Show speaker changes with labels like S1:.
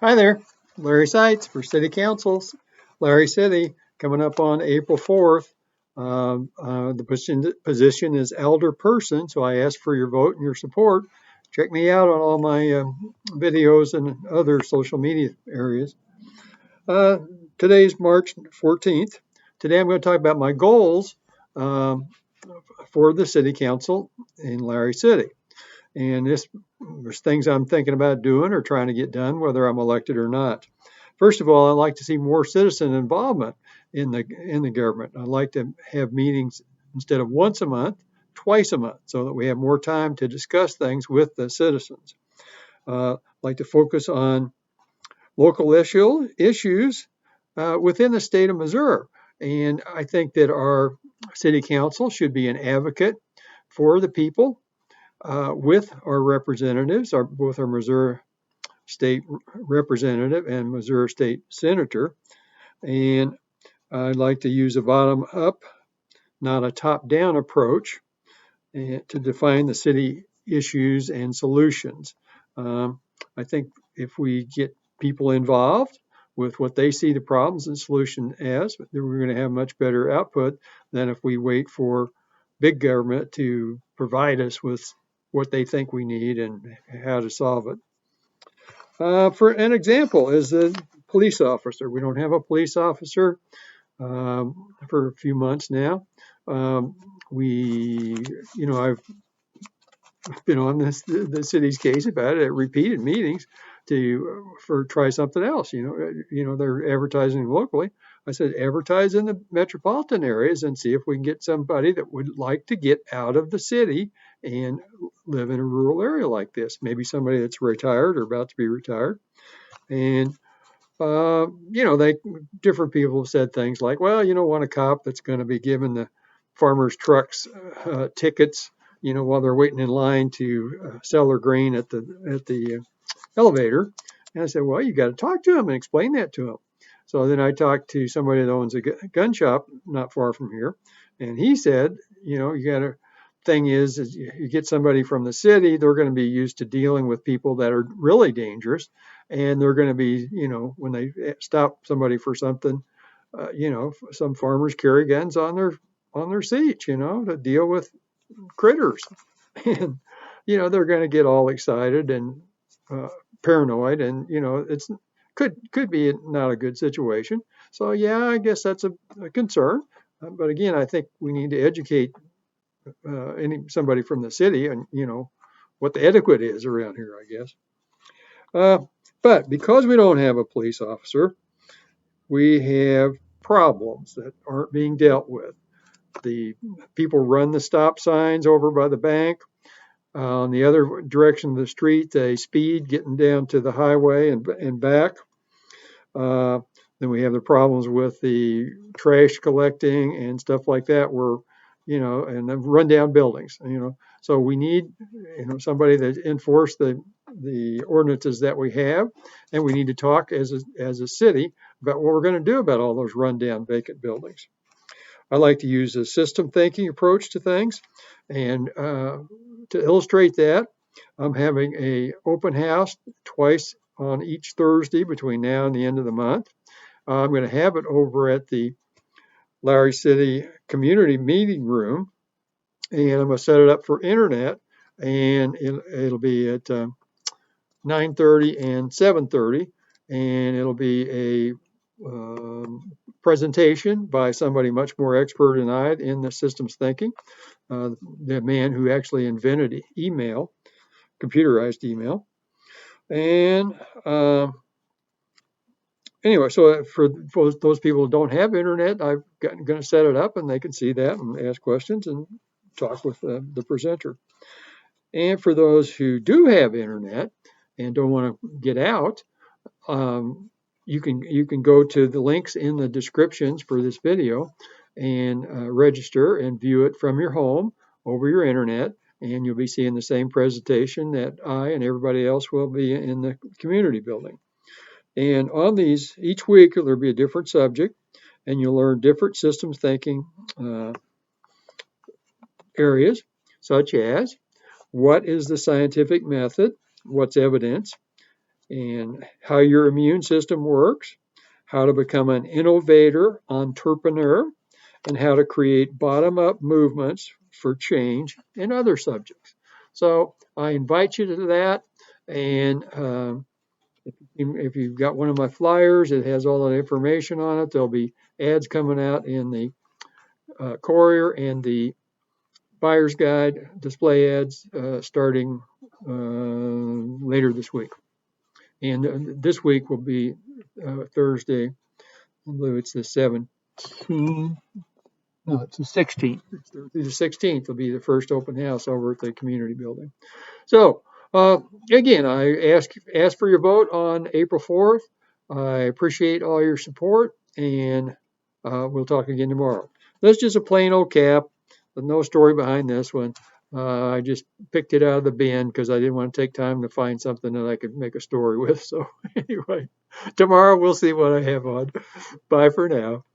S1: Hi there, Larry Seitz for City Councils, Lowry City, coming up on April 4th. The position is elder person, so I ask for your vote and your support. Check me out on all my videos and other social media areas. Uh, Today's March 14th. Today I'm going to talk about my goals um, for the City Council in Lowry City. And there's things I'm thinking about doing or trying to get done, whether I'm elected or not. First of all, I'd like to see more citizen involvement in the government. I'd like to have meetings instead of once a month, twice a month, so that we have more time to discuss things with the citizens. I'd like to focus on local issues within the state of Missouri. And I think that our city council should be an advocate for the people with our representatives, both our Missouri State Representative and Missouri State Senator. And I'd like to use a bottom up, not a top down approach to define the city issues and solutions. I think if we get people involved with what they see the problems and solution as, then we're going to have much better output than if we wait for big government to provide us with what they think we need and how to solve it. For an example is the police officer. We don't have a police officer for a few months now. We, I've been on the city's case about it at repeated meetings for try something else. They're advertising locally. I said advertise in the metropolitan areas and see if we can get somebody that would like to get out of the city and live in a rural area like this. Maybe somebody that's retired or about to be retired. And they different people have said things like, well, you don't want a cop that's going to be giving the farmers trucks tickets, while they're waiting in line to sell their grain at the elevator. And I said, well, you got to talk to them and explain that to them. So then I talked to somebody that owns a gun shop not far from here, and he said, you got to thing is you get somebody from the city, they're going to be used to dealing with people that are really dangerous, and they're going to be, when they stop somebody for something, some farmers carry guns on their seats, to deal with critters, and they're going to get all excited and uh, paranoid, and it's could be not a good situation. So yeah, I guess that's a concern. But again, I think we need to educate somebody from the city and what the etiquette is around here, I guess. Uh, but because we don't have a police officer, we have problems that aren't being dealt with. The people run the stop signs over by the bank. On the other direction of the street, they speed getting down to the highway and back. Uh, then we have the problems with the trash collecting and stuff like that, and the rundown buildings, So we need, somebody that enforce the ordinances that we have, and we need to talk as a city about what we're going to do about all those rundown vacant buildings. I like to use a system thinking approach to things, and to illustrate that, I'm having a open house twice on each Thursday between now and the end of the month. I'm going to have it over at the Lowry City Community Meeting Room, and I'm going to set it up for internet, and it'll be at 9:30 and 7:30, and it'll be a presentation by somebody much more expert than I in the systems thinking, the man who actually invented email, computerized email. And anyway, so for those people who don't have internet, I'm going to set it up and they can see that and ask questions and talk with the presenter. And for those who do have internet and don't want to get out, you can go to the links in the descriptions for this video and register and view it from your home over your internet, and you'll be seeing the same presentation that I and everybody else will be in the community building. And on these, each week there'll be a different subject, and you'll learn different systems thinking areas, such as what is the scientific method, what's evidence, and how your immune system works, how to become an innovator, entrepreneur, and how to create bottom-up movements for change in other subjects. So I invite you to that. And if you've got one of my flyers, it has all that information on it. There'll be ads coming out in the Courier and the Buyer's Guide display ads starting later this week. And this week will be Thursday. I believe it's the 17th. No, it's the 16th. It's Thursday the 16th will be the first open house over at the community building. So again, I ask for your vote on April 4th. I appreciate all your support, and we'll talk again tomorrow. That's just a plain old cap. There's no story behind this one. I just picked it out of the bin because I didn't want to take time to find something that I could make a story with. So anyway, tomorrow we'll see what I have on. Bye for now.